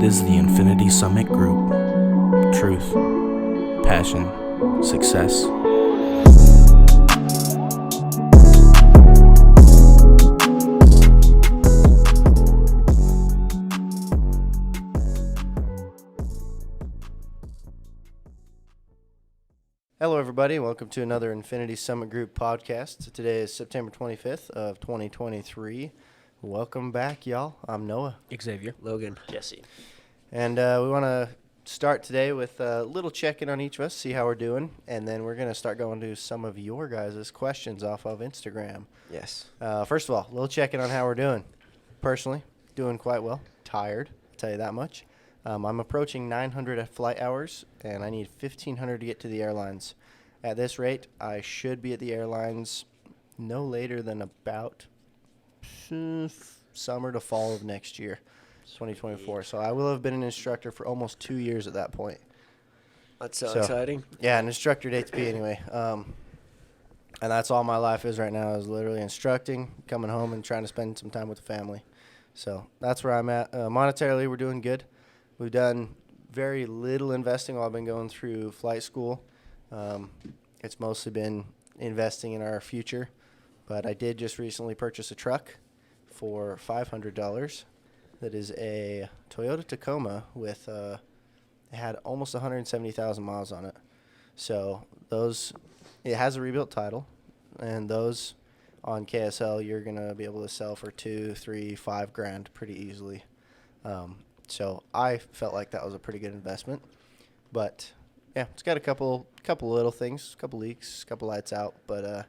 This is the Infinity Summit Group. Truth, passion, success. Hello, everybody. Welcome to another Infinity Summit Group podcast. Today is September 25th of 2023. Welcome back, y'all. I'm Noah. Xavier. Logan. Jesse. And we want to start today with a little check-in on each of us, see how we're doing, and then we're going to start going to some of your guys' questions off of Instagram. Yes. First of all, a little check-in on how we're doing. Personally, doing quite well. Tired, I'll tell you that much. I'm approaching 900 flight hours, and I need 1,500 to get to the airlines. At this rate, I should be at the airlines no later than about summer to fall of next year, 2024. So I will have been an instructor for almost 2 years at that point. That's so exciting. Yeah, an instructor at ATP anyway. And that's all my life is right now, is literally instructing, coming home, and trying to spend some time with the family. So that's where I'm at. Monetarily, we're doing good. We've done very little investing while I've been going through flight school. It's mostly been investing in our future. But I did just recently purchase a truck for $500. That is a Toyota Tacoma with it had almost 170,000 miles on it. So it has a rebuilt title, and those on KSL you're gonna be able to sell for $2, $3, $5,000 pretty easily. So I felt like that was a pretty good investment. But yeah, it's got a couple little things, couple leaks, couple lights out, but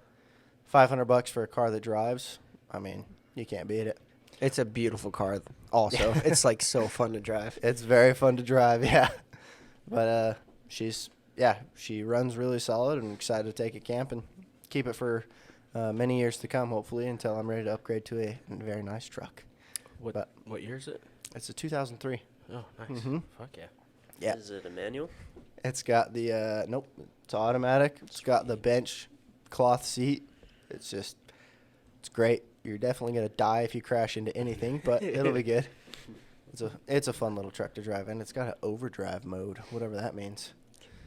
$500 for a car that drives, I mean, you can't beat it. It's a beautiful car also. It's like so fun to drive. It's very fun to drive, yeah. But she runs really solid, and excited to take it camp and keep it for many years to come, hopefully, until I'm ready to upgrade to a very nice truck. What year is it? It's a 2003. Oh, nice. Mm-hmm. Fuck yeah. Yeah. Is it a manual? It's got the nope, it's automatic. It's got the bench cloth seat. It's great. You're definitely gonna die if you crash into anything, but it'll be good. It's a fun little truck to drive, and it's got an overdrive mode, whatever that means.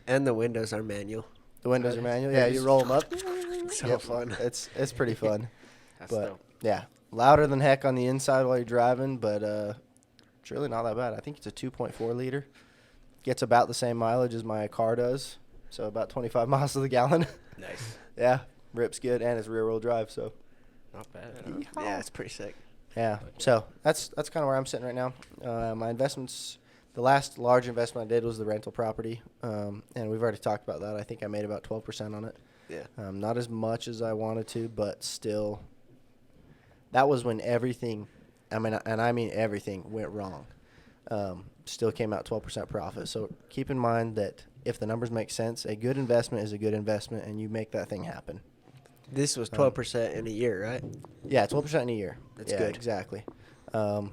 And the windows are manual. The windows are manual. Yeah, you roll them up. So fun. It's pretty fun. That's But dope. yeah, louder than heck on the inside while you're driving, but it's really not that bad. I think it's a 2.4 liter. Gets about the same mileage as my car does, so about 25 miles to the gallon. Nice. Yeah, rips good, and it's rear-wheel drive, so. Not bad. Yeah, it's pretty sick. Yeah, Okay. so that's kind of where I'm sitting right now. My investments, the last large investment I did was the rental property, and we've already talked about that. I think I made about 12% on it. Yeah. Not as much as I wanted to, but still, that was when everything, I mean everything went wrong. Still came out 12% profit. So keep in mind that if the numbers make sense, a good investment is a good investment, and you make that thing happen. This was 12% in a year, right? Yeah, 12% in a year. That's yeah, good. Exactly. Yeah,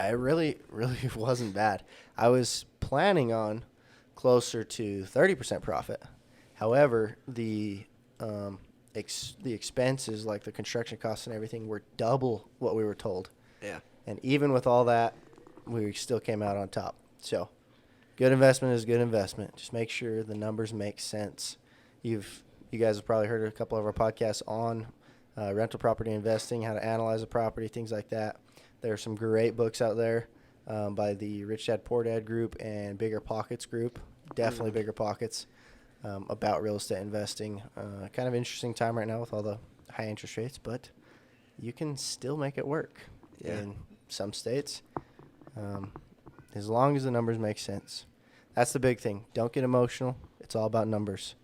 it really wasn't bad. I was planning on closer to 30% profit. However, the expenses, like the construction costs and everything, were double what we were told. Yeah. And even with all that, we still came out on top. So, good investment is good investment. Just make sure the numbers make sense. You guys have probably heard a couple of our podcasts on rental property investing, how to analyze a property, things like that. There are some great books out there by the Rich Dad Poor Dad group and Bigger Pockets group. Definitely Bigger Pockets about real estate investing. Kind of interesting time right now with all the high interest rates, but you can still make it work in some states. As long as the numbers make sense. That's the big thing. Don't get emotional. It's all about numbers.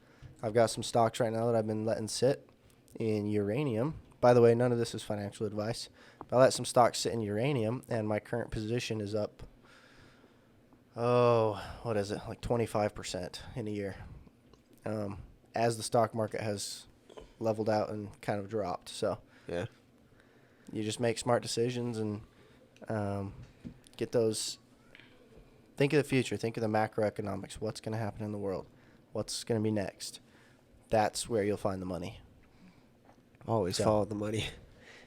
I've got some stocks right now that I've been letting sit in uranium. By the way, none of this is financial advice. But I let some stocks sit in uranium, and my current position is up, like 25% in a year. As the stock market has leveled out and kind of dropped. So Yeah. you just make smart decisions and get those. Think of the future. Think of the macroeconomics. What's going to happen in the world? What's going to be next? That's where you'll find the money. Always follow the money.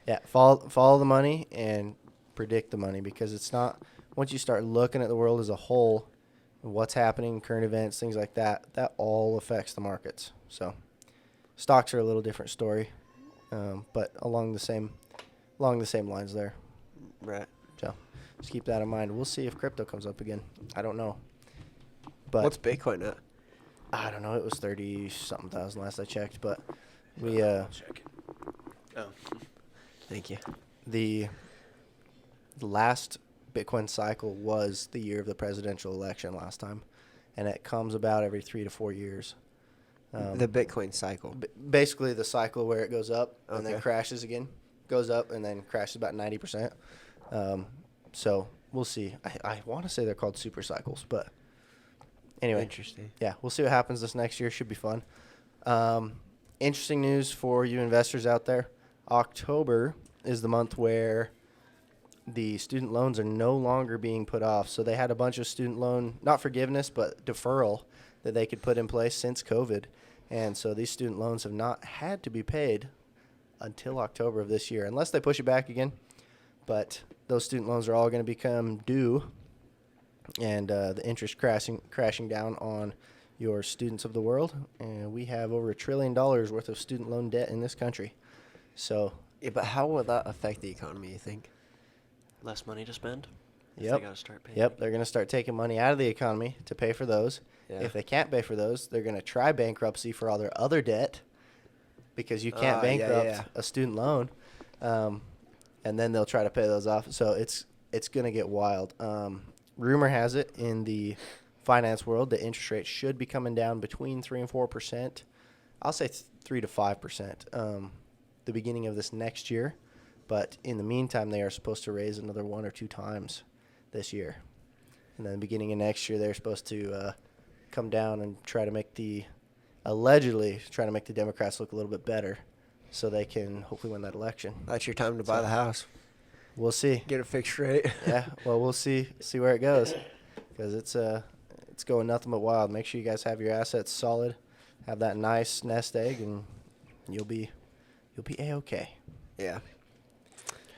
Yeah, follow the money and predict the money, because it's not once you start looking at the world as a whole, what's happening, current events, things like that, that all affects the markets. So stocks are a little different story, but along the same lines there. Right. So just keep that in mind. We'll see if crypto comes up again. I don't know. But What's Bitcoin at? I don't know. It was 30-something thousand last I checked, but we Check it. Oh. Thank you. the last Bitcoin cycle was the year of the presidential election last time, and it comes about every 3 to 4 years. The Bitcoin cycle. Basically the cycle where it goes up and then Okay. crashes again, goes up and then crashes about 90%. So we'll see. I want to say they're called super cycles, but anyway. Interesting. Yeah, we'll see what happens this next year. Should be fun. Interesting news for you investors out there. October is the month where the student loans are no longer being put off. So they had a bunch of student loan, not forgiveness, but deferral that they could put in place since COVID. And so these student loans have not had to be paid until October of this year, unless they push it back again. But those student loans are all going to become due, and the interest crashing down on your students of the world. And we have over $1 trillion worth of student loan debt in this country. So, Yeah, but how will that affect the economy, you think? Less money to spend. If Yep. They gotta start paying. yep, they're going to start taking money out of the economy to pay for those. Yeah. If they can't pay for those, they're going to try bankruptcy for all their other debt, because you can't Yeah, bankrupt yeah. a student loan. And then they'll try to pay those off. So it's going to get wild. Rumor has it in the finance world that interest rates should be coming down between 3 and 4%. I'll say 3 to 5%. The beginning of this next year. But in the meantime, they are supposed to raise another 1 or 2 times this year. And then beginning of next year, they're supposed to come down and allegedly try to make the Democrats look a little bit better, so they can hopefully win that election. That's your time to buy the house. We'll see. Get a fixed rate. Yeah, well, we'll see where it goes, because it's going nothing but wild. Make sure you guys have your assets solid, have that nice nest egg, and you'll be A-okay. Yeah.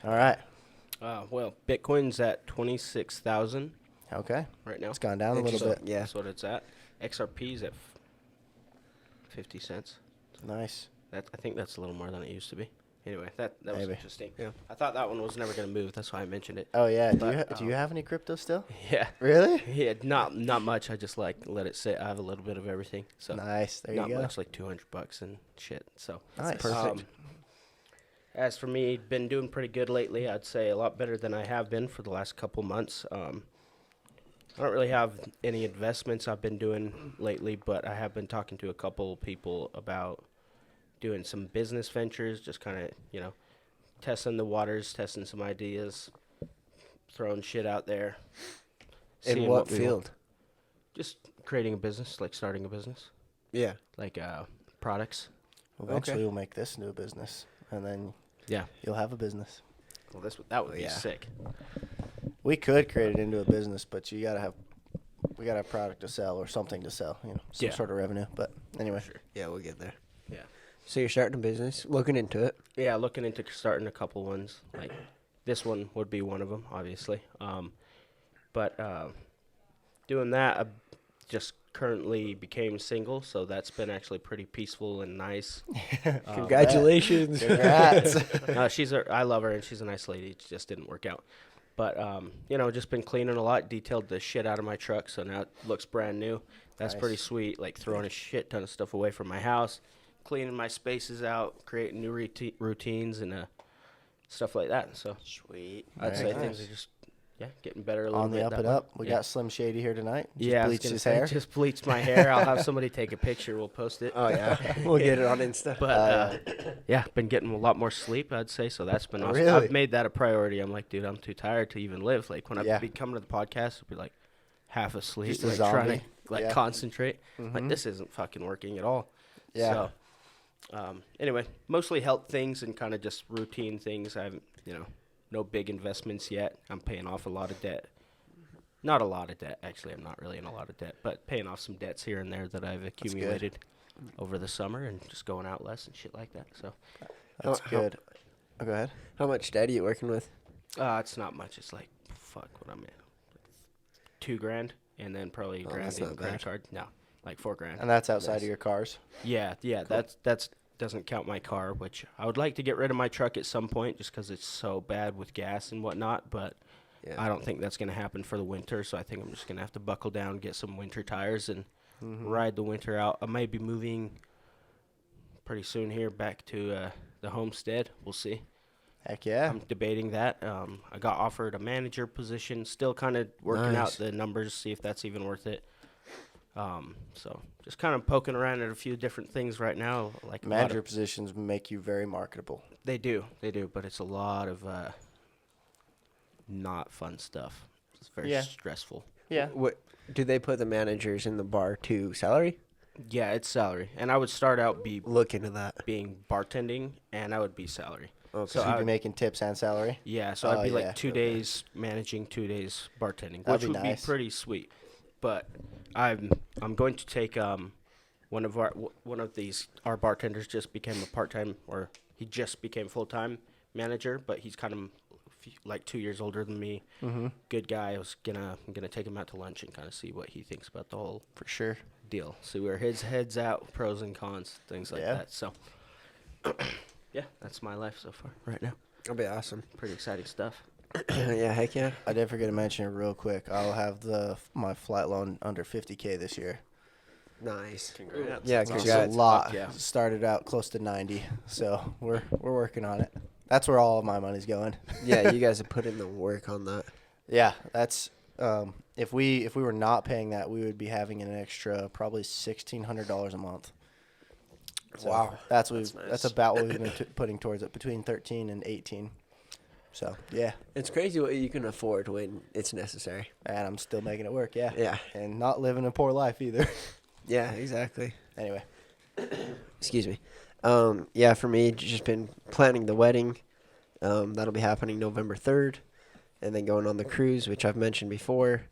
All right. Well, Bitcoin's at 26,000 Okay. right now. It's gone down a little Interesting. bit. Yeah. That's what it's at. XRP's at 50 cents. Nice. I think that's a little more than it used to be. Anyway, that was Maybe. interesting. Yeah. I thought that one was never going to move. That's why I mentioned it. Oh yeah. But, Do you have any crypto still? Yeah. Really? Yeah, not much. I just let it sit. I have a little bit of everything. So Nice. There you not go. much, like $200 and shit. So Nice. Perfect. As for me, been doing pretty good lately. I'd say a lot better than I have been for the last couple months. I don't really have any investments I've been doing lately, but I have been talking to a couple people about doing some business ventures, just kind of, testing the waters, testing some ideas, throwing shit out there. In seeing what we want. field? Just creating a business, like starting a business, Yeah. like products. Eventually, Okay. we'll make this into a business, and then Yeah. you'll have a business. Well, that would be Yeah. sick. We could create it into a business, but we gotta have product to sell or something to sell, some Yeah. sort of revenue. But anyway, Sure. Yeah, we'll get there. Yeah. So you're starting a business, looking into it. Yeah, looking into starting a couple ones. Like this one would be one of them, obviously. But doing that, I just currently became single, so that's been actually pretty peaceful and nice. Congratulations. congrats. I love her, and she's a nice lady. It just didn't work out. But just been cleaning a lot. Detailed the shit out of my truck, so now it looks brand new. That's Nice. pretty sweet. Like throwing a shit ton of stuff away from my house, cleaning my spaces out, creating new routines and stuff like that. So Sweet. I'd Very say things nice. are just getting better a little On the bit. up that and way. up. We Yeah. got Slim Shady here tonight. Just Yeah, I was bleached gonna his say, hair. just bleached my hair. I'll have somebody take a picture. We'll post it. Oh, yeah. We'll get it on Insta. But yeah, been getting a lot more sleep, I'd say. So that's been awesome. Really? I've made that a priority. I'm like, dude, I'm too tired to even live. Like when Yeah. I'd be coming to the podcast, I'd be like half asleep, Just a like trying zombie. to Yeah. concentrate. Like Mhm. this isn't fucking working at all. Yeah. So anyway, mostly health things and kind of just routine things. I haven't, no big investments yet. I'm paying off a lot of debt. Not a lot of debt, actually. I'm not really in a lot of debt, but paying off some debts here and there that I've accumulated over the summer and just going out less and shit like that. So That's How- good. Oh, go ahead. How much debt are you working with? it's not much. It's like, fuck, what I'm at. $2,000, and then probably Oh, $1,000 that's in not credit bad. card. No, like $4,000. And that's outside Nice. of your cars. Yeah, that's doesn't count my car, which I would like to get rid of my truck at some point just because it's so bad with gas and whatnot. But Yeah. I don't think that's going to happen for the winter, so I think I'm just going to have to buckle down, get some winter tires, and Mm-hmm. ride the winter out. I might be moving pretty soon here back to the homestead. We'll see. Heck yeah. I'm debating that. I got offered a manager position, still kind of working out Nice. the numbers, see if that's even worth it. So just kind of poking around at a few different things right now. Like Manager positions make you very marketable. they do, but it's a lot of not fun stuff. It's very Yeah. stressful. Yeah. What do they put the managers in the bar to salary? Yeah, it's salary, and I would start out Look into that. being bartending, and I would be salary. Okay. So I you'd be would- making tips and salary. Yeah, so Oh, I'd be yeah. like 2 Okay. days managing, 2 days bartending, That'd which be would nice. be pretty sweet. But I'm going to take one of these our bartenders just became a part-time, or he just became full-time manager, but he's kind of like 2 years older than me. Mm-hmm. Good guy. I'm gonna take him out to lunch and kind of see what he thinks about the whole For sure. deal. See where his head's at, pros and cons, things like Yeah. that. So yeah, that's my life so far right now. That'll be awesome. Pretty exciting stuff. Yeah, heck yeah. I did forget to mention it real quick. I'll have my flight loan under 50K this year. Nice. Congrats. Yeah, Which is congrats. a lot. Fuck yeah. Started out close to 90, so we're working on it. That's where all of my money's going. Yeah, you guys have put in the work on that. Yeah, that's if we were not paying that, we would be having an extra probably $1,600 a month. So Wow. that's That's that's nice. about what we've been putting towards it, between 13 and 18. So yeah, It's crazy what you can afford when it's necessary. and I'm still making it work. Yeah, Yeah. and not living a poor life either. Yeah, exactly. Anyway, Excuse me. Yeah, for me, just been planning the wedding. That'll be happening November 3rd, and then going on the cruise, which I've mentioned before.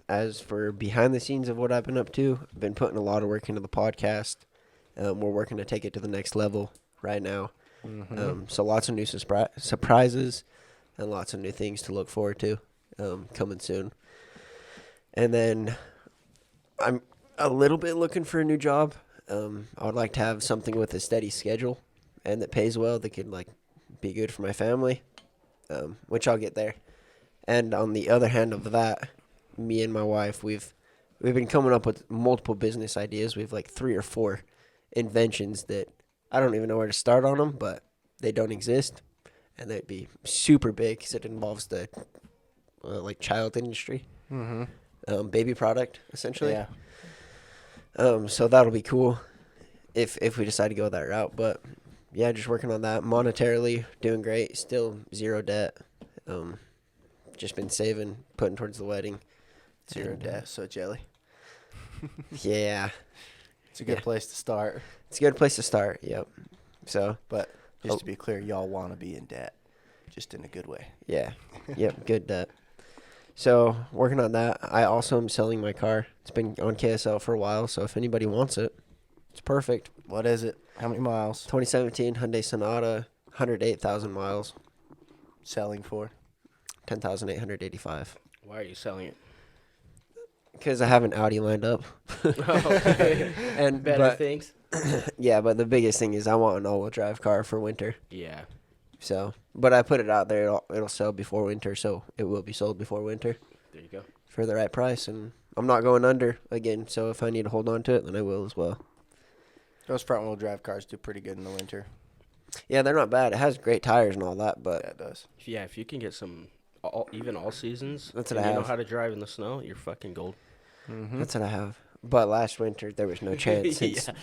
As for behind the scenes of what I've been up to, I've been putting a lot of work into the podcast. We're working to take it to the next level right now. So lots of new surprises and lots of new things to look forward to coming soon. And then I'm a little bit looking for a new job. I would like to have something with a steady schedule and that pays well, that could like be good for my family, which I'll get there. And on the other hand of that, me and my wife, we've been coming up with multiple business ideas. We have like 3 or 4 inventions that I don't even know where to start on them, but they don't exist, and they'd be super big because it involves the like child industry, baby product essentially. yeah, So that'll be cool if we decide to go that route. But yeah, just working on that. Monetarily, doing great. Still 0 debt. Just been saving, putting towards the wedding. 0 And, debt, so jelly. Yeah, It's a good Yeah. place to start. it's a good place to start. Yep. So But just Oh. to be clear, y'all want to be in debt, just in a good way. yeah, yep, good debt. So working on that. I also am selling my car. It's been on KSL for a while. So if anybody wants it, it's perfect. What is it? How many miles? 2017 Hyundai Sonata, 108,000 miles, Selling for? 10,885. Why are you selling it? Because I have an Audi lined up. And Better but things. yeah, but the biggest thing is I want an all-wheel drive car for winter. Yeah. So, but I put it out there. It'll sell before winter, so it will be sold before winter There you go. for the right price. And I'm not going under again. So if I need to hold on to it, then I will as well. Those front-wheel drive cars do pretty good in the winter. Yeah, they're not bad. It has great tires and all that, but Yeah, it does. Yeah, if you can get some, even all seasons, That's what and I you know have. how to drive in the snow, you're fucking gold. that's what I have. But last winter there was no chance since Yeah.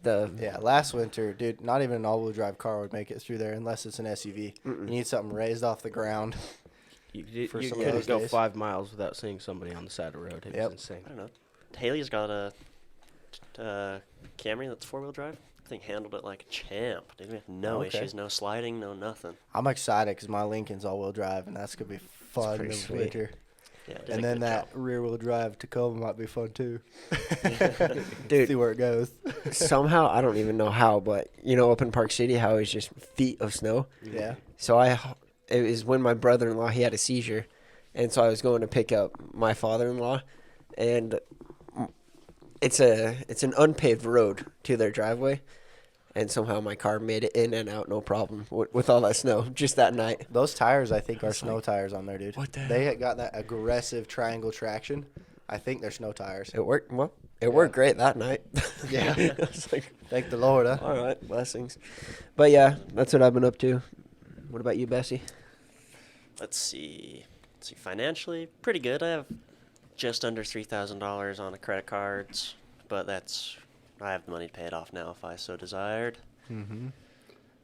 the Yeah, last winter, dude, not even an all-wheel drive car would make it through there unless it's an SUV. You need something raised off the ground. You For you some of couldn't those go days. 5 miles without seeing somebody on the side of the road. It Yep. was insane. I don't know. Haley's got a Camry that's 4-wheel drive. I think handled it like a champ. Dude, we have no Okay. issues, no sliding, no nothing. I'm excited because my Lincoln's all-wheel drive, and that's going to be fun pretty this sweet. winter. Yeah, did a And then good that job. rear-wheel drive Tacoma might be fun, too. Dude. See where it goes. somehow I don't even know how, but you know, up in Park City, how it's just feet of snow. Yeah. So it was when my brother-in-law, he had a seizure, And so I was going to pick up my father-in-law, and it's an unpaved road to their driveway, and somehow my car made it in and out no problem with all that snow just that night. Those tires, I think, are It's snow like, tires on there, dude. what the They had got that aggressive triangle traction. I think they're snow tires. It worked well. It worked great that night. Yeah. I was like, Thank the Lord, huh? all right, blessings. But yeah, that's what I've been up to. What about you, Bessie? Let's see. Financially, pretty good. I have just under $3,000 on the credit cards, but I have the money to pay it off now if I so desired. Mm-hmm.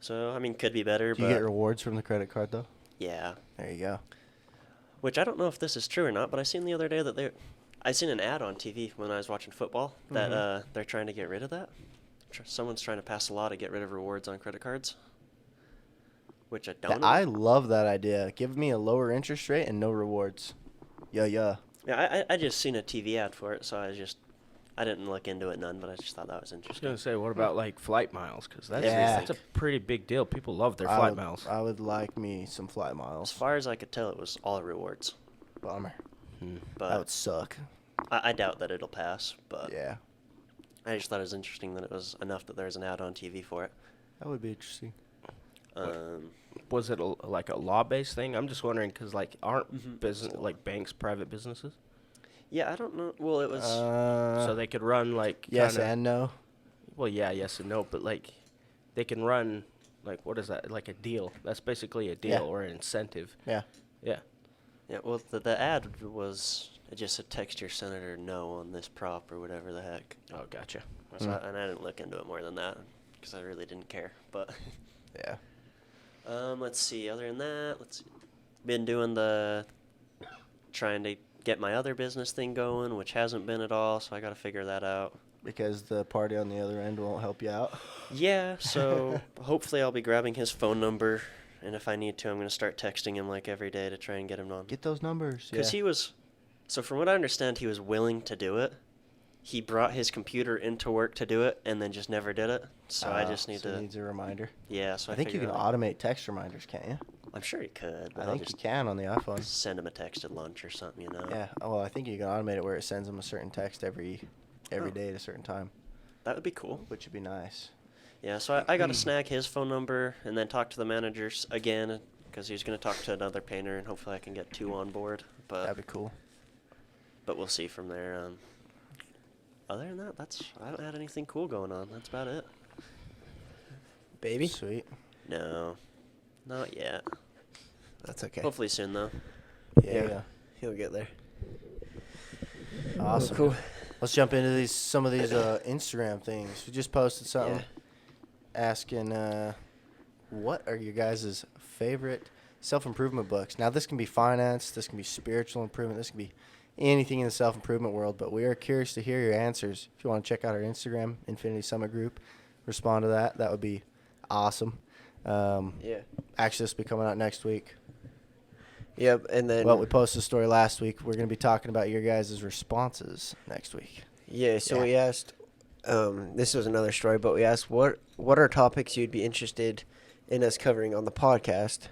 So, I mean, could be better, Do but you get rewards from the credit card, though? yeah. There you go. Which I don't know if this is true or not, but I seen the other day that I seen an ad on TV when I was watching football that they're trying to get rid of that. Someone's trying to pass a law to get rid of rewards on credit cards. Which I don't know. I love that idea. Give me a lower interest rate and no rewards. Yeah. Yeah, I just seen a TV ad for it, so I didn't look into it none, but I just thought that was I was interesting. gonna say, what about like flight miles? Because Yeah. that's a pretty big deal. People love their I flight would- miles. I would like me some flight As miles. far as I could tell, it was all rewards. Bummer. Hmm. But That would suck. I doubt that it'll pass. But Yeah. I just thought it was interesting that it was enough that there's an ad on TV for it. That would be interesting. Was it like a law-based thing? I'm just wondering because like aren't Mhm. business like banks private businesses? Yeah, I don't know. Well, it was. So they could run like yes kinda, and no. well, yeah, yes and no, but like they can run like what is that? Like a deal. That's basically a deal Yeah. or an incentive. Yeah. Yeah. Yeah, well, the ad was. It just said text your senator no on this prop or whatever the heck. Oh, gotcha. So Mm. and I didn't look into it more than that because I really didn't care. But Yeah. let's see. Other than that, been doing trying to get my other business thing going, which hasn't been at all. So I got to figure that out. Because the party on the other end won't help you out. Yeah, so hopefully I'll be grabbing his phone number, and if I need to, I'm going to start texting him like every day to try and get him on. Get those numbers. Because he was, so from what I understand, he was willing to do it. He brought his computer into work to do it, and then just never did it. So I just need so to, needs a reminder. yeah. So I think you can figured I'll- automate text reminders, can't you? I'm sure he could, but I I'll think just you can on the iPhone. send him a text at lunch or something, you know. Yeah. Oh, well, I think you can automate it where it sends them a certain text every Oh. day at a certain time, That would be cool. which would be nice. Yeah, so I got to snag his phone number and then talk to the managers again because he's going to talk to another painter and hopefully I can get 2 on board. That'd be cool. But we'll see from there. Other than that, I haven't had anything cool going on. That's about it. Baby? Sweet. No, not yet. That's okay. Hopefully soon though. Yeah. He'll get there. Awesome. Cool. Let's jump into some of these Instagram things. We just posted something asking what are your guys' favorite self-improvement books. Now, this can be finance, this can be spiritual improvement, this can be anything in the self-improvement world, but we are curious to hear your answers. If you want to check out our Instagram, Infinity Summit Group, respond to that. That would be awesome. Yeah. Actually, this will be coming out next week. Yep, and then Well, we posted a story last week. We're going to be talking about your guys' responses next week. yeah, so Yeah. we asked this was another story, but we asked what are topics you'd be interested in us covering on the podcast.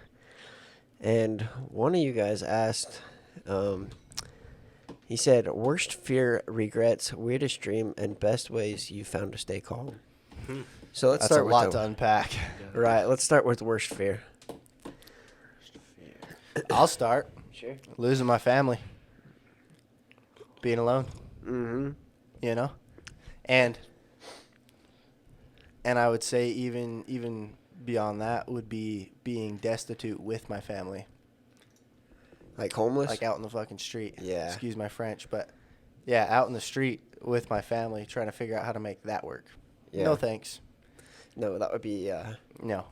And one of you guys asked he said worst fear, regrets, weirdest dream, and best ways you found to stay calm. Hmm. So let's That's a start with lot the- to unpack. Right, let's start with worst fear. I'll start. Sure. Losing my family. Being alone, Mm-hmm. you know? And I would say even beyond that would be being destitute with my family. Like homeless? Like out in the fucking street. Yeah. Excuse my French, but yeah, out in the street with my family trying to figure out how to make that work. Yeah. No thanks. No, that would be No.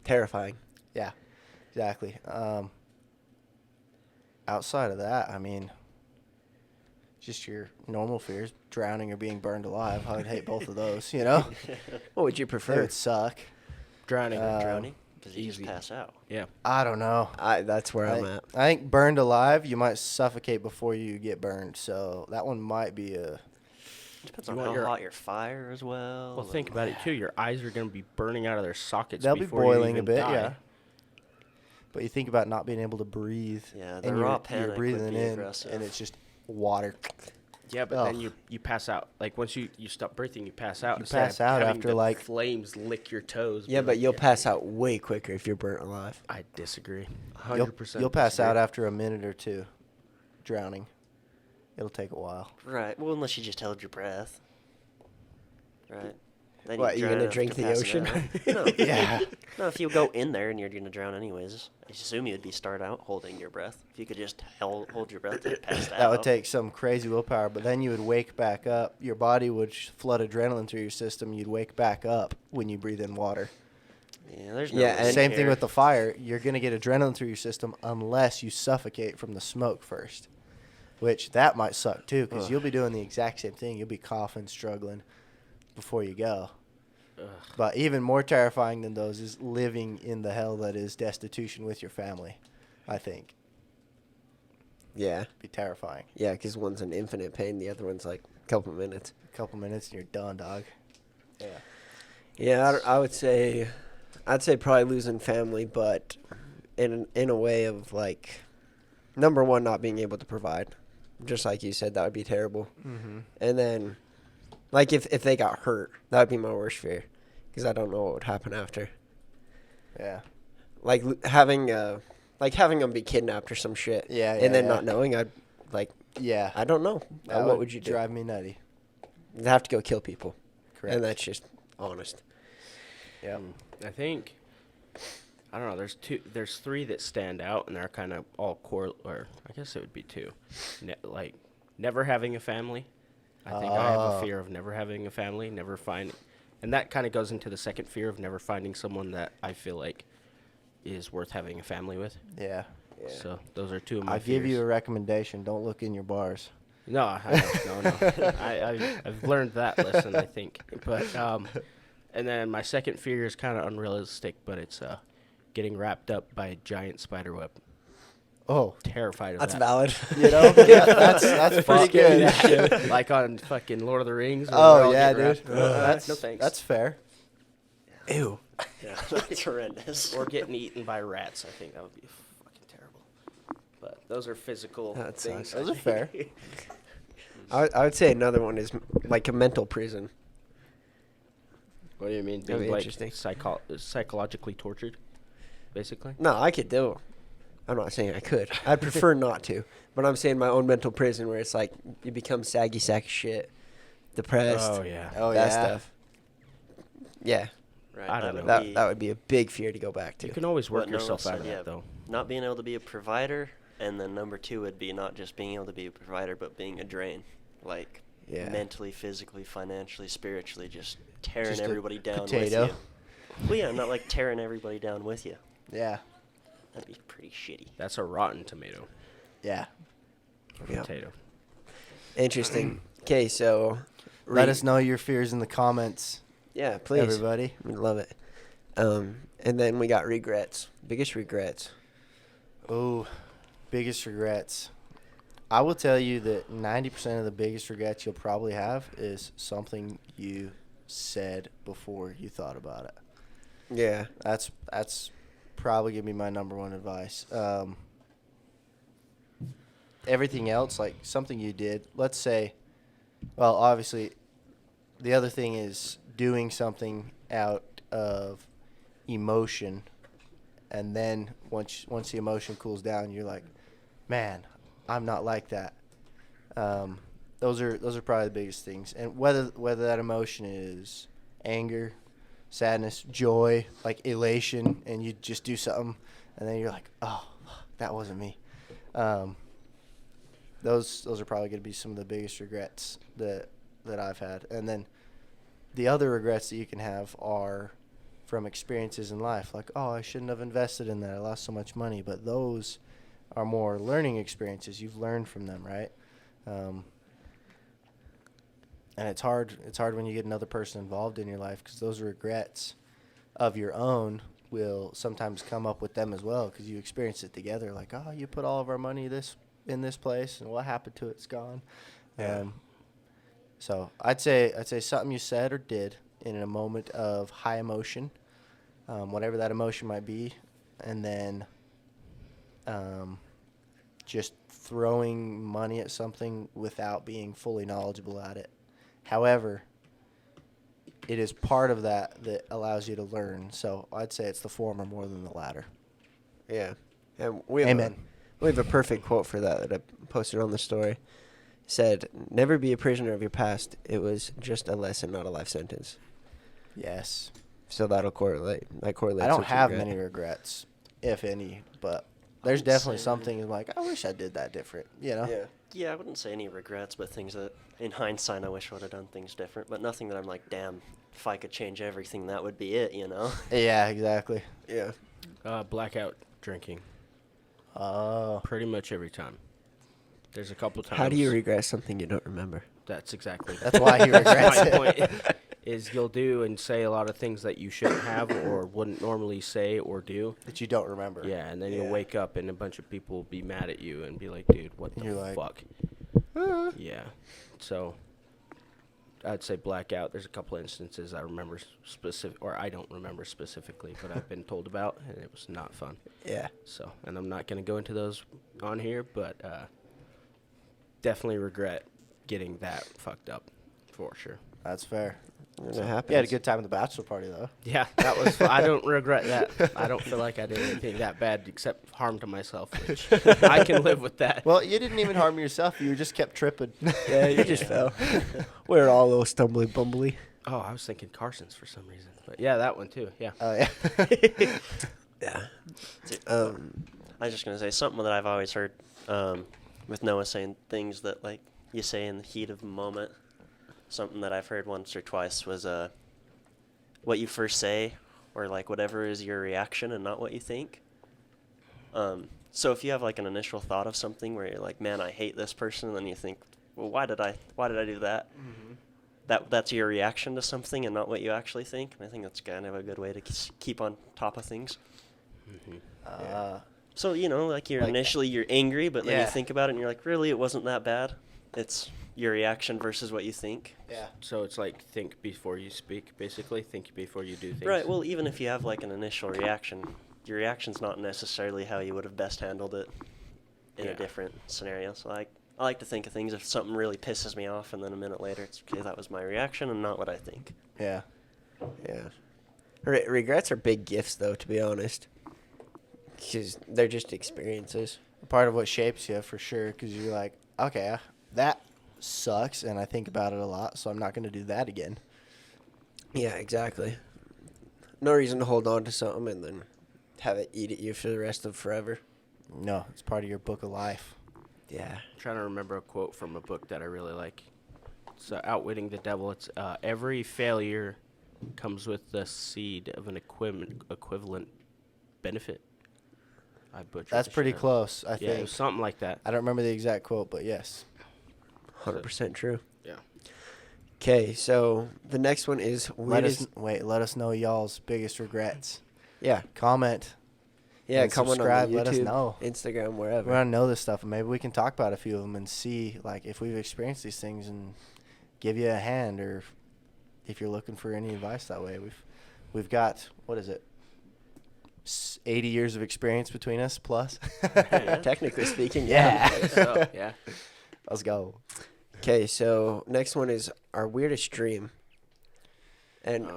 terrifying. Yeah. Exactly. Outside of that, I mean, just your normal fears, drowning or being burned alive. I would hate both of those, you know? What would you It prefer? would suck. Drowning. Drowning? Because you just easy. pass out. Yeah. I don't know. That's where I'm at. I think burned alive, you might suffocate before you get burned. So that one might be a. Depends You on want how your- hot your fire as well. Well, think about it too. Your eyes are going to be burning out of their sockets. They'll be before you boiling a even bit, die. yeah. But you think about not being able to breathe. Yeah, the and raw you're panic would breathing be in, aggressive. and it's just water. Yeah, but then you pass out. Like once you stop breathing, you pass out. You instead of pass out having after, the like- flames lick your toes. Yeah, be but like, you'll pass out way quicker if you're burnt alive. I disagree. You'll, 100%. you'll pass disagree. out after a minute or two, drowning. It'll take a while. Right. Well, unless you just held your breath. Right. Then What, you drown gonna after drink the passing ocean? out. No. Yeah. No, if you go in there and you're going to drown anyways, I assume you'd be start out holding your breath. If you could just hold your breath and pass out. That would take some crazy willpower, but then you would wake back up. Your body would flood adrenaline through your system. You'd wake back up when you breathe in water. Yeah, there's no Yeah, reason and- Same thing here. with the fire. You're going to get adrenaline through your system unless you suffocate from the smoke first, which that might suck too because Ugh. you'll be doing the exact same thing. You'll be coughing, struggling before you go. But even more terrifying than those is living in the hell that is destitution with your family, I think. Yeah. Be terrifying. Yeah, because one's an infinite pain, the other one's like a couple minutes. A couple minutes and you're done, dog. Yeah. Yeah, I'd say probably losing family, but in a way of like, number one, not being able to provide, just like you said, that would be terrible. Mm-hmm. And then, like if they got hurt, that would be my worst fear, because I don't know what would happen after. Yeah. Like having them be kidnapped or some shit. Yeah, And then yeah. not knowing, I don't know. That What would you do? Drive me nutty. You'd have to go kill people. Correct. And that's just honest. Yeah. I think, I don't know. There's three that stand out, and they're kind of all or I guess it would be two. Like never having a family. I think I have a fear of never having a family, and that kind of goes into the second fear of never finding someone that I feel like is worth having a family with. Yeah. So those are two of my I'll fears. give you a recommendation. Don't look in your bars. No. I've learned that lesson, I think. But and then my second fear is kind of unrealistic, but it's getting wrapped up by a giant spider web. Oh, Terrified of That's that. valid. you know, yeah, that's pretty good. Like on fucking Lord of the Rings. when Oh, they're all yeah, getting dude. wrapped up. That's No thanks. That's fair. Ew. Yeah, that's horrendous. Or getting eaten by rats. I think that would be fucking terrible. But those are physical That things. sucks. Those are fair. I would say another one is like a mental prison. What do you mean? That'd Being be like interesting. psychologically tortured, basically? No, I could do. I'm not saying I could. I'd prefer not to. But I'm saying my own mental prison where it's like you become saggy sack of shit, depressed, Oh, yeah. Oh, that yeah. stuff. Yeah, Right. I don't would know. be that would be a big fear to go back to. You can always work what Noah yourself out of said, yeah. that, though. Not being able to be a provider, and then number two would be not just being able to be a provider, but being a drain. Like, Yeah. mentally, physically, financially, spiritually, just tearing Just a everybody down potato. with you. Well, yeah, not like tearing everybody down with you. Yeah. That'd be pretty shitty. That's a rotten tomato. Yeah. Yeah. Potato. Interesting. Okay, so Let us know your fears in the comments, Yeah, please. everybody. We'd love it. And then we got regrets. Biggest regrets. Oh, biggest regrets. I will tell you that 90% of the biggest regrets you'll probably have is something you said before you thought about it. Yeah. That's probably gonna be my number one advice. Everything else, like something you did, let's say, well, obviously, the other thing is doing something out of emotion, and then once the emotion cools down, you're like, man, I'm not like that. Those are probably the biggest things, and whether that emotion is anger, sadness, joy, like elation, and you just do something, and then you're like, oh, that wasn't me. Those are probably going to be some of the biggest regrets that I've had. And then the other regrets that you can have are from experiences in life, like, oh, I shouldn't have invested in that. I lost so much money. But those are more learning experiences. You've learned from them, right? And it's hard when you get another person involved in your life, because those regrets of your own will sometimes come up with them as well, because you experience it together. Like, oh, you put all of our money in this place, and what happened to it's gone. Yeah. So I'd say something you said or did in a moment of high emotion, whatever that emotion might be, and then just throwing money at something without being fully knowledgeable at it. However, it is part of that allows you to learn. So I'd say it's the former more than the latter. Yeah. And we have Amen. We have a perfect quote for that I posted on the story. It said, "Never be a prisoner of your past. It was just a lesson, not a life sentence." Yes. So that'll correlate. That correlates. I don't with have regret. many regrets, if any, but there's wouldn't definitely say- something like, I wish I did that different, you know? Yeah. Yeah, I wouldn't say any regrets, but things that, in hindsight, I wish I would have done things different. But nothing that I'm like, damn, if I could change everything, that would be it, you know? Yeah, exactly. Yeah. Blackout drinking. Oh. Pretty much every time. There's a couple times. How do you regret something you don't remember? That's exactly. That's why he regrets my it. point. Is you'll do and say a lot of things that you shouldn't have or wouldn't normally say or do. That you don't remember. Yeah, and then Yeah. you'll wake up and a bunch of people will be mad at you and be like, dude, what the You're like, fuck? Yeah. So I'd say blackout. There's a couple instances I remember specific, or I don't remember specifically, but I've been told about, and it was not fun. Yeah. So, and I'm not going to go into those on here, but definitely regret getting that fucked up for sure. That's fair. It happens. You had a good time at the bachelor party, though. Yeah, that was. I don't regret that. I don't feel like I did anything that bad except harm to myself, which I can live with that. Well, you didn't even harm yourself. You just kept tripping. Yeah, you just fell. We're all a little stumbly bumbly. Oh, I was thinking Carson's for some reason, but yeah, that one too. Yeah. Oh, yeah. Yeah. I was just going to say something that I've always heard with Noah saying things that, like, you say in the heat of the moment. Something that I've heard once or twice was what you first say, or like whatever is your reaction and not what you think. So if you have like an initial thought of something where you're like, man, I hate this person, and then you think, well, why did I do that? Mm-hmm. That's your reaction to something and not what you actually think. And I think that's kind of a good way to keep on top of things. Mm-hmm. So, you know, like initially you're angry, but then you think about it and you're like, really, it wasn't that bad. It's your reaction versus what you think. Yeah. So it's like think before you speak, basically. Think before you do things. Right. Well, even if you have like an initial reaction, your reaction's not necessarily how you would have best handled it in a different scenario. So I like to think of things if something really pisses me off, and then a minute later it's okay, that was my reaction and not what I think. Yeah. Yeah. Regrets are big gifts, though, to be honest. Because they're just experiences. Part of what shapes you, for sure, because you're like, okay, that sucks, and I think about it a lot, so I'm not going to do that again. Yeah, exactly. No reason to hold on to something and then have it eat at you for the rest of forever. No, it's part of your book of life. Yeah. I'm trying to remember a quote from a book that I really like. It's Outwitting the Devil. It's every failure comes with the seed of an equivalent benefit. I butchered That's the pretty shit out of close, I it. Yeah, it think. was something like that. I don't remember the exact quote, but yes. 100% true. Yeah. Okay, so the next one is Let weirdest. us know y'all's biggest regrets. Yeah. Comment. Yeah, And comment subscribe, on the let us YouTube, know. Instagram, We wherever. want to know this stuff, and maybe we can talk about a few of them and see, like, if we've experienced these things and give you a hand, or if you're looking for any advice that way. We've got, what is it, 80 years of experience between us plus. Technically speaking, Yeah. So, yeah. Let's go. Okay, so next one is our weirdest dream. And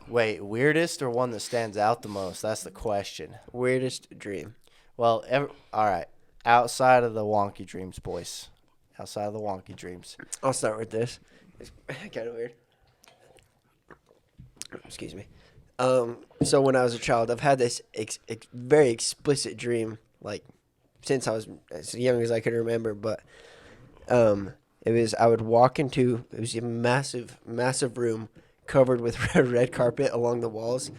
Wait, weirdest or one that stands out the most? That's the question. weirdest dream. Well, all right. Outside of the wonky dreams, boys. Outside of the wonky dreams. I'll start with this. It's kind of weird. Excuse me. So when I was a child, I've had this very explicit dream, like since I was as young as I could remember. But it was I would walk into it was a massive room covered with red carpet along the walls,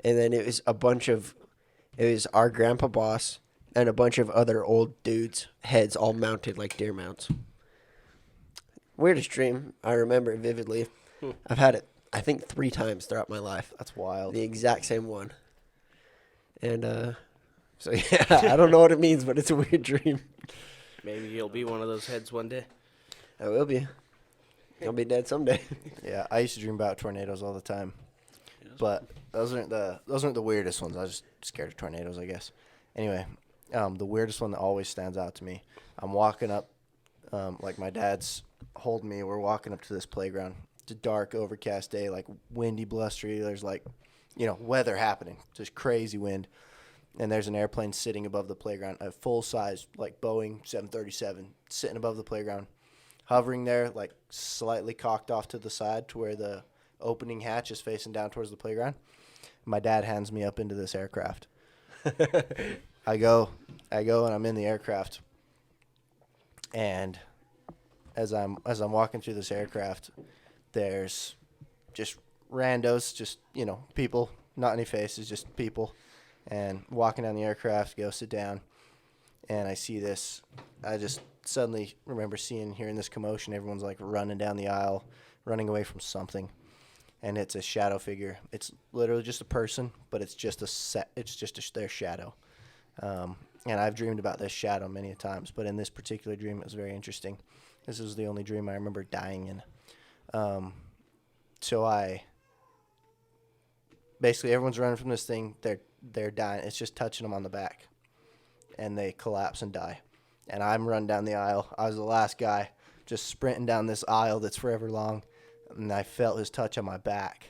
and then it was our grandpa boss and a bunch of other old dudes' heads all mounted like deer mounts. Weirdest dream I remember vividly. I've had it I think 3 times throughout my life. That's wild. The exact same one. And so yeah, I don't know what it means, but it's a weird dream. Maybe you'll be one of those heads one day. I will be. I'll be dead someday. Yeah, I used to dream about tornadoes all the time. But those aren't the weirdest ones. I was just scared of tornadoes, I guess. Anyway, The weirdest one that always stands out to me. I'm walking up, like my dad's holding me. We're walking up to this playground. It's a dark, overcast day, like windy, blustery. There's like, weather happening, just crazy wind. And there's an airplane sitting above the playground, a full-size, like Boeing 737, sitting above the playground, hovering there, like slightly cocked off to the side to where the opening hatch is facing down towards the playground. My dad hands me up into this aircraft. I go, and I'm in the aircraft. And as I'm walking through this aircraft, there's just randos, just people, not any faces, just people. And walking down the aircraft, go sit down, and I see this. I just suddenly remember hearing this commotion. Everyone's like running down the aisle, running away from something, and it's a shadow figure. It's literally just a person, but it's just their shadow. And I've dreamed about this shadow many times, but in this particular dream, it was very interesting. This was the only dream I remember dying in. So basically everyone's running from this thing. They're dying. It's just touching them on the back, and they collapse and die. And I'm running down the aisle. I was the last guy, just sprinting down this aisle that's forever long, and I felt his touch on my back,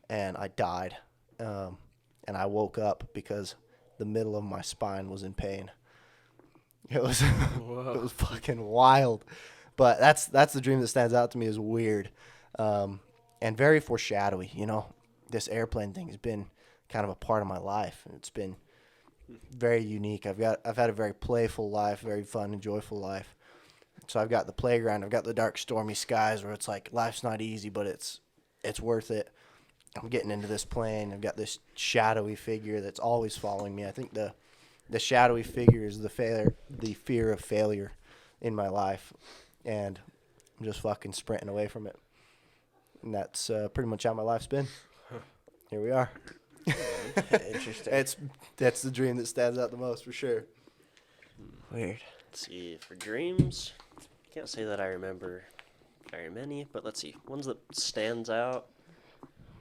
and I died. And I woke up because the middle of my spine was in pain. It was it was fucking wild. But that's the dream that stands out to me as weird, and very foreshadowy. This airplane thing has been kind of a part of my life, and it's been very unique. I've had a very playful life, very fun and joyful life. So I've got the playground, I've got the dark stormy skies where it's like life's not easy, but it's worth it. I'm getting into this plane. I've got this shadowy figure that's always following me. I think the shadowy figure is the fear of failure in my life, and I'm just fucking sprinting away from it. And that's pretty much how my life's been. Here we are. Interesting. That's the dream that stands out the most for sure. Weird. Let's see, for dreams, can't say that I remember very many, but let's see, ones that stands out.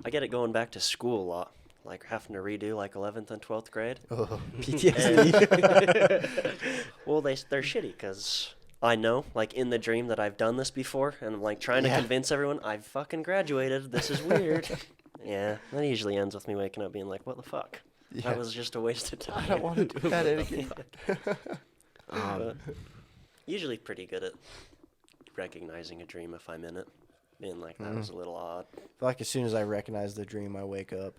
I get it going back to school a lot, like having to redo like 11th and 12th grade. Oh, PTSD. Well, they're shitty because I know, like in the dream, that I've done this before, and I'm like trying to convince everyone I've fucking graduated. This is weird. Yeah, that usually ends with me waking up being like, what the fuck? yeah. That was just a waste of time. I don't want to do that again. But usually pretty good at recognizing a dream if I'm in it. Being like, that was a little odd. I feel like as soon as I recognize the dream, I wake up.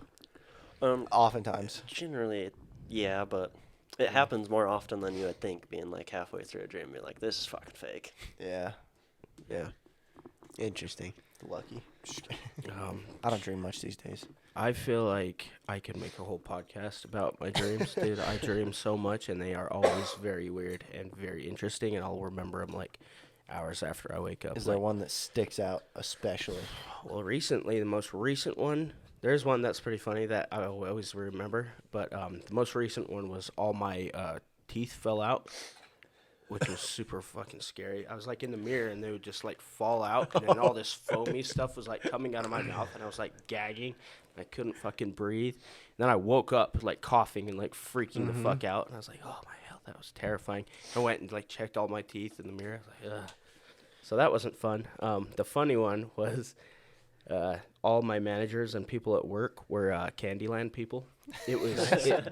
Um, Oftentimes. Generally, yeah, but it happens more often than you would think, being like halfway through a dream, being like, this is fucking fake. Yeah. Yeah. Interesting. Lucky. I don't dream much these days. I feel like I could make a whole podcast about my dreams, dude. I dream so much, and they are always very weird and very interesting, and I'll remember them like hours after I wake up. Is there one that sticks out especially? Well, recently, the most recent one, there's one that's pretty funny that I always remember, but the most recent one was all my teeth fell out, which was super fucking scary. I was like in the mirror, and they would just like fall out, and then all this foamy stuff was like coming out of my mouth, and I was like gagging. I couldn't fucking breathe. And then I woke up like coughing and like freaking the fuck out, and I was like, oh my hell, that was terrifying. I went and like checked all my teeth in the mirror. I was like, ugh. So that wasn't fun. The funny one was all my managers and people at work were Candyland people. It was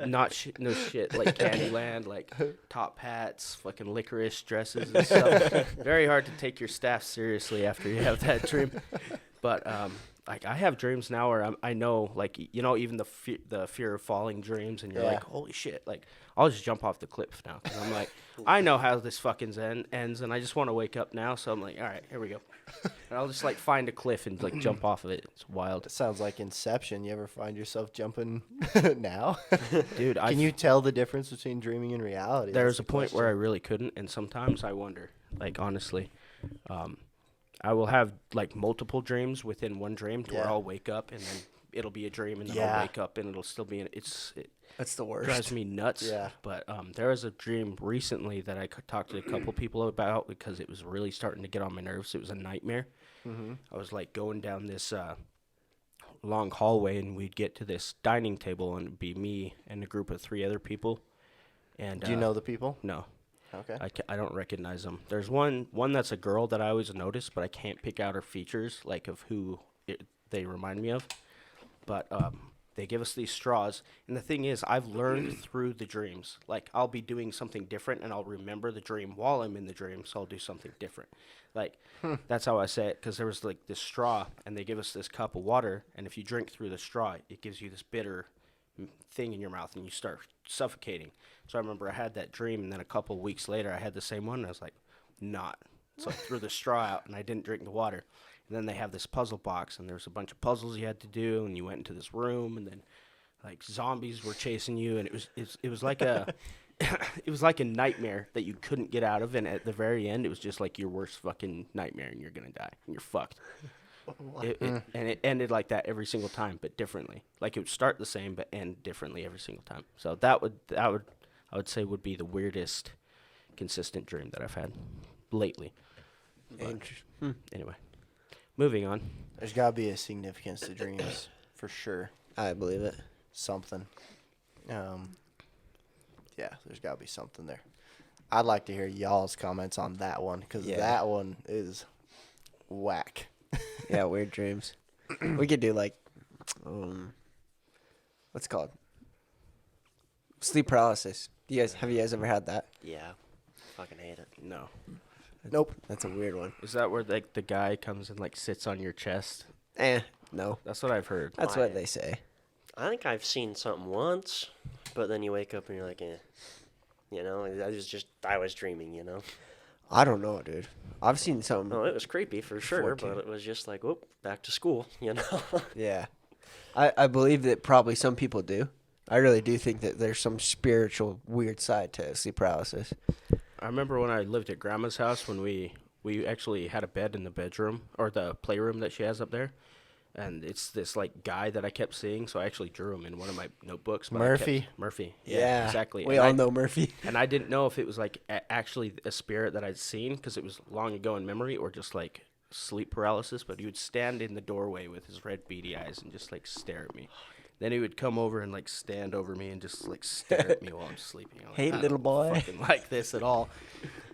no shit, like Candyland, like top hats, fucking licorice dresses and stuff. Very hard to take your staff seriously after you have that dream. But like I have dreams now where I know, like, even the fear of falling dreams, and you're like, holy shit, like I'll just jump off the cliff now, 'cause I'm like, I know how this fucking ends, and I just want to wake up now. So I'm like, all right, here we go, and I'll just like find a cliff and like jump off of it. It's wild. It sounds like Inception. You ever find yourself jumping now? Dude, Can you tell the difference between dreaming and reality? There's That's a the point where I question. really couldn't, and sometimes I wonder, like honestly, I will have like multiple dreams within one dream to where I'll wake up and then it'll be a dream, and then I'll wake up and it'll still be it That's the worst. drives me nuts. Yeah. But there was a dream recently that I talked to a couple people about because it was really starting to get on my nerves. It was a nightmare. Mm-hmm. I was like going down this long hallway, and we'd get to this dining table, and it'd be me and a group of 3 other people. Do you know the people? No. Okay. I don't recognize them. There's one that's a girl that I always notice, but I can't pick out her features, like of who they remind me of. But they give us these straws, and the thing is, I've learned through the dreams. Like, I'll be doing something different, and I'll remember the dream while I'm in the dream, so I'll do something different. Like, that's how I say it, because there was, like, this straw, and they give us this cup of water, and if you drink through the straw, it gives you this bitter thing in your mouth, and you start suffocating. So I remember I had that dream, and then a couple of weeks later, I had the same one, and I was like, not. So I threw the straw out, and I didn't drink the water. And then they have this puzzle box, and there's a bunch of puzzles you had to do, and you went into this room, and then like zombies were chasing you, and it was like a it was like a nightmare that you couldn't get out of, and at the very end, it was just like your worst fucking nightmare, and you're gonna die, and you're fucked. And it ended like that every single time, but differently. Like, it would start the same, but end differently every single time. So that would I would say would be the weirdest consistent dream that I've had lately. Anyway, moving on. There's got to be a significance to dreams, for sure. I believe it. Something. Yeah, there's got to be something there. I'd like to hear y'all's comments on that one, because that one is whack. Yeah, weird dreams. We could do like, what's it called? Sleep paralysis. Have you guys ever had that? Yeah. Fucking hate it. No. Nope. That's a weird one. Is that where like the guy comes and like sits on your chest? No. That's what I've heard. That's what they say. I think I've seen something once, but then you wake up and you're like, You know, I was dreaming, you know. I don't know, dude. I've seen something. No, it was creepy for sure, 14. but it was just like, whoop, back to school, you know. Yeah. I believe that probably some people do. I really do think that there's some spiritual weird side to sleep paralysis. I remember when I lived at Grandma's house when we actually had a bed in the bedroom or the playroom that she has up there. And it's this like guy that I kept seeing, so I actually drew him in one of my notebooks. But Murphy. Murphy. Yeah, exactly. We and all know Murphy. And I didn't know if it was like actually a spirit that I'd seen because it was long ago in memory, or just like sleep paralysis. But he would stand in the doorway with his red beady eyes and just like stare at me. Then he would come over and like stand over me and just like stare at me while I'm sleeping. I'm like, Hey, little boy. Fucking like this at all.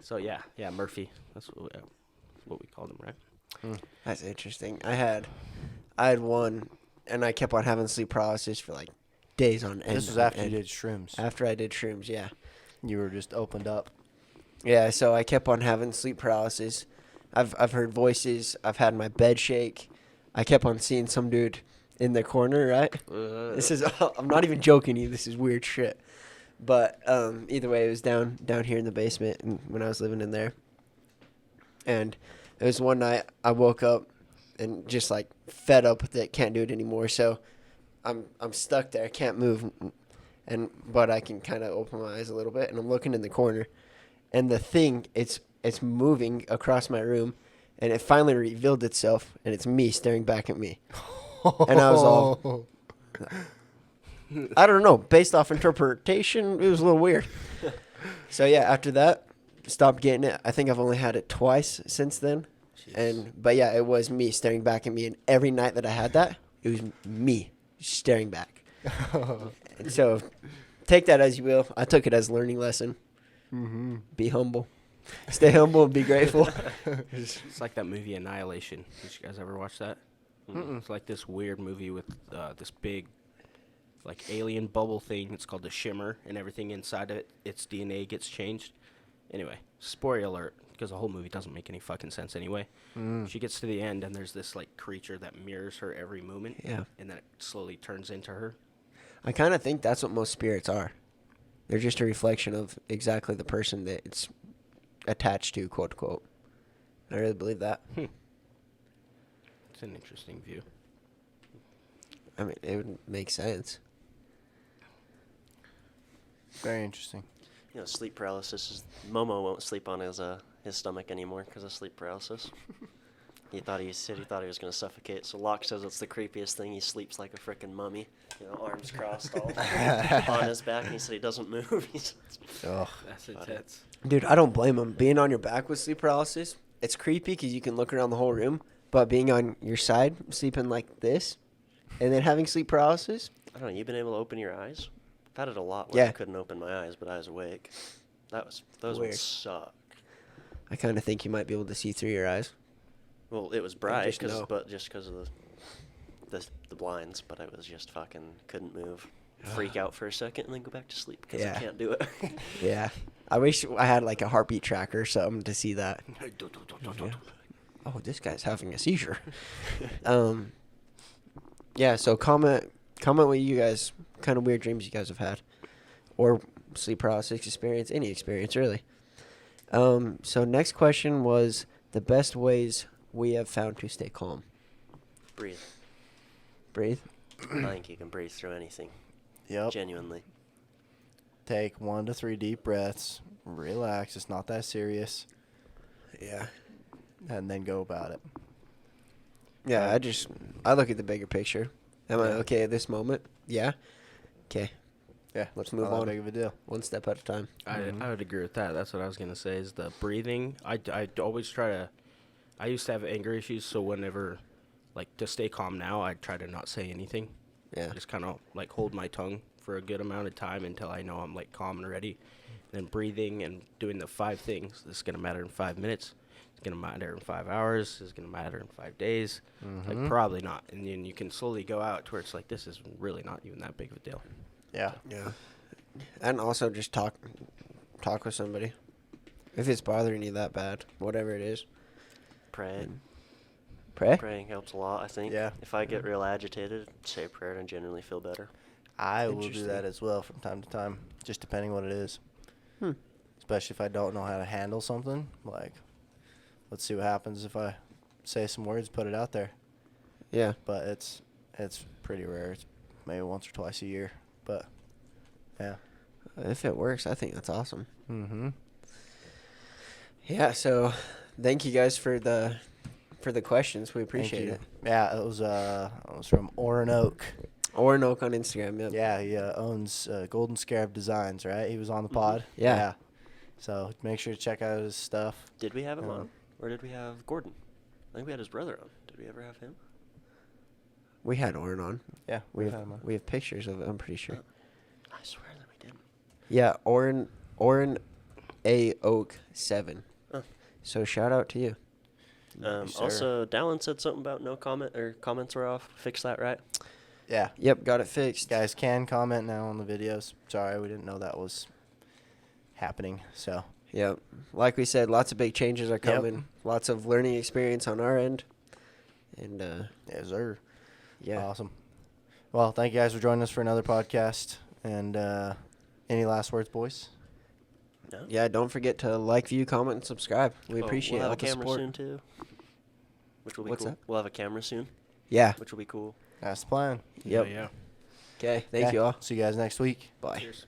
So yeah, Murphy. That's what we called him, right? That's interesting. I had one, and I kept on having sleep paralysis for like days on end. This was after you did shrooms. After I did shrooms, yeah. You were just opened up. Yeah, so I kept on having sleep paralysis. I've heard voices. I've had my bed shake. I kept on seeing some dude in the corner, right? This is I'm not even joking you. This is weird shit. But either way, it was down here in the basement and when I was living in there. And it was one night I woke up and just like fed up with it, can't do it anymore. So I'm stuck there, I can't move, but I can kind of open my eyes a little bit, and I'm looking in the corner, and the thing it's moving across my room, and it finally revealed itself, and it's me staring back at me, and I was all, I don't know, based off interpretation, it was a little weird. So yeah, after that, stopped getting it. I think I've only had it twice since then. But yeah, it was me staring back at me, and every night that I had that, it was me staring back. And so, take that as you will. I took it as a learning lesson. Mm-hmm. Be humble, stay humble, and be grateful. It's like that movie Annihilation. Did you guys ever watch that? It's like this weird movie with this big, like alien bubble thing. It's called the Shimmer, and everything inside of it, its DNA gets changed. Anyway, spoiler alert, because the whole movie doesn't make any fucking sense anyway. She gets to the end, and there's this like creature that mirrors her every movement. Yeah. And then it slowly turns into her. I kind of think that's what most spirits are. They're just a reflection of exactly the person that it's attached to, quote unquote. I really believe that. It's an interesting view. I mean, it would make sense. Very interesting. You know, sleep paralysis is Momo won't sleep on his stomach anymore because of sleep paralysis. He thought he was going to suffocate. So Locke says it's the creepiest thing. He sleeps like a frickin' mummy, you know, arms crossed all on his back, and he said he doesn't move. Ugh. That's intense. Dude, I don't blame him. Being on your back with sleep paralysis, it's creepy because you can look around the whole room. But being on your side, sleeping like this, and then having sleep paralysis. I don't know. You've been able to open your eyes? I've had it a lot where Yeah. I couldn't open my eyes, but I was awake. Those Weird. ones suck. I kind of think you might be able to see through your eyes. Well, it was bright, just know. but just because of the blinds, but I was just fucking couldn't move. Freak out for a second and then go back to sleep because Yeah. I can't do it. Yeah. I wish I had like a heartbeat tracker or something to see that. Yeah. Oh, this guy's having a seizure. Yeah, so comment what you guys, kind of weird dreams you guys have had. Or sleep paralysis experience, any experience really. So next question was the best ways we have found to stay calm. Breathe. Breathe. I think you can breathe through anything. Yep. Genuinely. Take 1 to 3 deep breaths. Relax. It's not that serious. Yeah. And then go about it. Yeah, I look at the bigger picture. Am I Yeah. okay at this moment? Yeah. Okay. Yeah. Let's it's move not that on. big of a deal. One step at a time. I would agree with that. That's what I was going to say is the breathing. I always try to – I used to have anger issues, so whenever – like to stay calm now, I try to not say anything. Yeah. Just kind of like hold my tongue for a good amount of time until I know I'm like calm and ready. And then breathing and doing the 5 things. This is going to matter in 5 minutes. It's going to matter in 5 hours. It's going to matter in 5 days. Like probably not. And then you can slowly go out to where it's like this is really not even that big of a deal. Yeah. Yeah. And also just talk with somebody. If it's bothering you that bad, whatever it is. Pray. Pray? Praying helps a lot, I think. Yeah. If I get real agitated, say a prayer and I generally feel better. I will do Interesting. that as well from time to time, just depending what it is. Hmm. Especially if I don't know how to handle something. Like, let's see what happens if I say some words, put it out there. Yeah. But it's pretty rare. It's maybe once or twice a year. But, yeah. If it works, I think that's awesome. Mm-hmm. Yeah, so thank you guys for the questions. We appreciate it. Yeah, it was from Orinoke. Orinoke on Instagram, yep. Yeah, he owns Golden Scarab Designs, right? He was on the pod. Yeah. So make sure to check out his stuff. Did we have him Yeah. on? Or did we have Gordon? I think we had his brother on. Did we ever have him? We had Orin on. Yeah, We we've have had him on. we have pictures of it, I'm pretty sure. I swear that we didn't. Yeah, Orin A Oak 7. Oh. So shout out to you. Yes, sir. Also, Dallin said something about no comment or comments were off. Fix that, right? Yeah. Yep, got it fixed. Guys can comment now on the videos. Sorry, we didn't know that was happening. So, Yep. Like we said, lots of big changes are coming. Lots of learning experience on our end. And yes, sir. yeah. Awesome. Well, thank you guys for joining us for another podcast. And any last words, boys? No. Yeah, don't forget to like, view, comment, and subscribe. We appreciate We'll all have a the camera support. soon too. Which will be What's cool. that? We'll have a camera soon, Yeah. which will be cool. That's the plan. Yep. Yeah. Okay, thank Okay, you all. See you guys next week. Bye. Cheers.